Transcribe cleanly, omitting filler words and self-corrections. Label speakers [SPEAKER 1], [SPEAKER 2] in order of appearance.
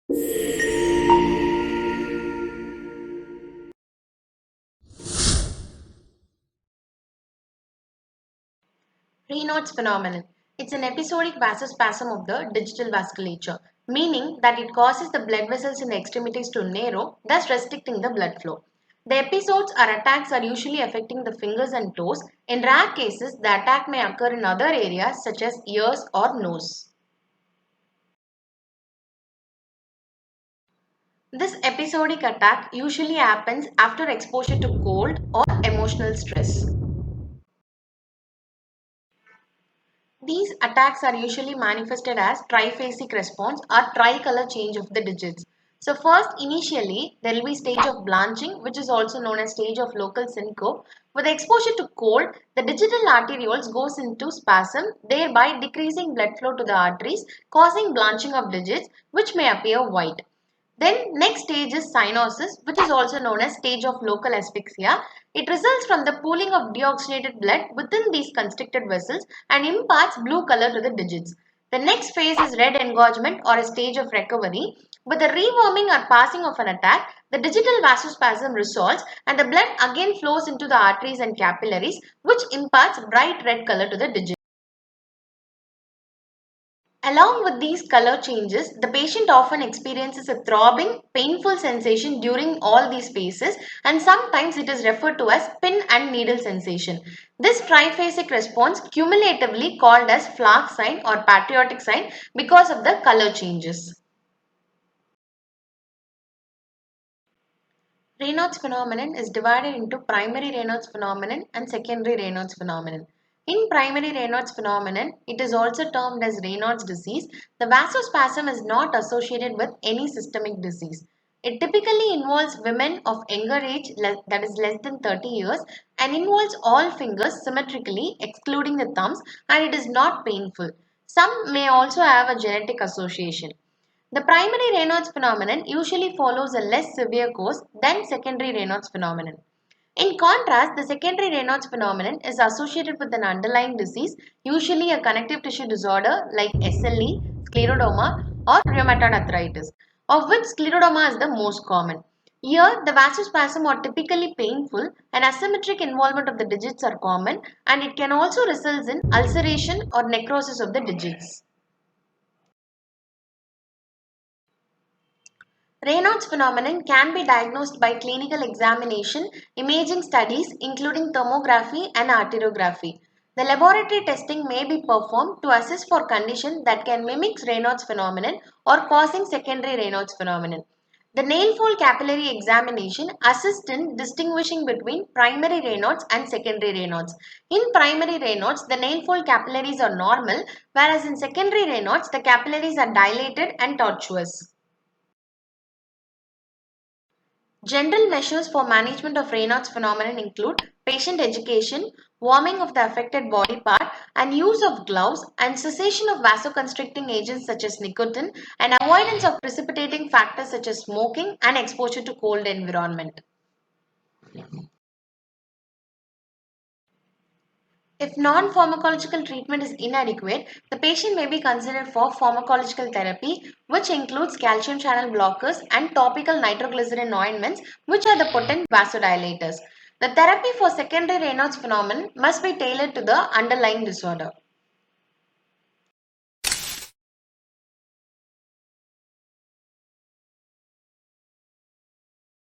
[SPEAKER 1] Raynaud's phenomenon. It's an episodic vasospasm of the digital vasculature, meaning that it causes the blood vessels in the extremities to narrow, thus restricting the blood flow. The episodes or attacks are usually affecting the fingers and toes. In rare cases, the attack may occur in other areas such as ears or nose. This episodic attack usually happens after exposure to cold or emotional stress. These attacks are usually manifested as triphasic response or tricolor change of the digits. So first, initially, there will be stage of blanching, which is also known as stage of local syncope. With exposure to cold, the digital arterioles goes into spasm, thereby decreasing blood flow to the arteries, causing blanching of digits, which may appear white. Then next stage is cyanosis, which is also known as stage of local asphyxia. It results from the pooling of deoxygenated blood within these constricted vessels and imparts blue color to the digits. The next phase is red engorgement or a stage of recovery. With the rewarming or passing of an attack, the digital vasospasm resolves and the blood again flows into the arteries and capillaries, which imparts bright red color to the digits. Along with these color changes, the patient often experiences a throbbing, painful sensation during all these phases, and sometimes it is referred to as pin and needle sensation. This triphasic response cumulatively called as flag sign or patriotic sign because of the color changes. Raynaud's phenomenon is divided into primary Raynaud's phenomenon and secondary Raynaud's phenomenon. In primary Raynaud's phenomenon, it is also termed as Raynaud's disease. The vasospasm is not associated with any systemic disease. It typically involves women of younger age, that is less than 30 years, and involves all fingers symmetrically, excluding the thumbs, and it is not painful. Some may also have a genetic association. The primary Raynaud's phenomenon usually follows a less severe course than secondary Raynaud's phenomenon. In contrast, the secondary Raynaud's phenomenon is associated with an underlying disease, usually a connective tissue disorder like SLE, scleroderma, or rheumatoid arthritis, of which scleroderma is the most common. Here, the vasospasm are typically painful and asymmetric involvement of the digits are common, and it can also result in ulceration or necrosis of the digits. Raynaud's phenomenon can be diagnosed by clinical examination, imaging studies including thermography and arteriography. The laboratory testing may be performed to assess for conditions that can mimic Raynaud's phenomenon or causing secondary Raynaud's phenomenon. The nail fold capillary examination assists in distinguishing between primary Raynaud's and secondary Raynaud's. In primary Raynaud's, the nail fold capillaries are normal, whereas in secondary Raynaud's, the capillaries are dilated and tortuous. General measures for management of Raynaud's phenomenon include patient education, warming of the affected body part, and use of gloves, and cessation of vasoconstricting agents such as nicotine, and avoidance of precipitating factors such as smoking and exposure to cold environment. If non-pharmacological treatment is inadequate, the patient may be considered for pharmacological therapy, which includes calcium channel blockers and topical nitroglycerin ointments, which are the potent vasodilators. The therapy for secondary Raynaud's phenomenon must be tailored to the underlying disorder.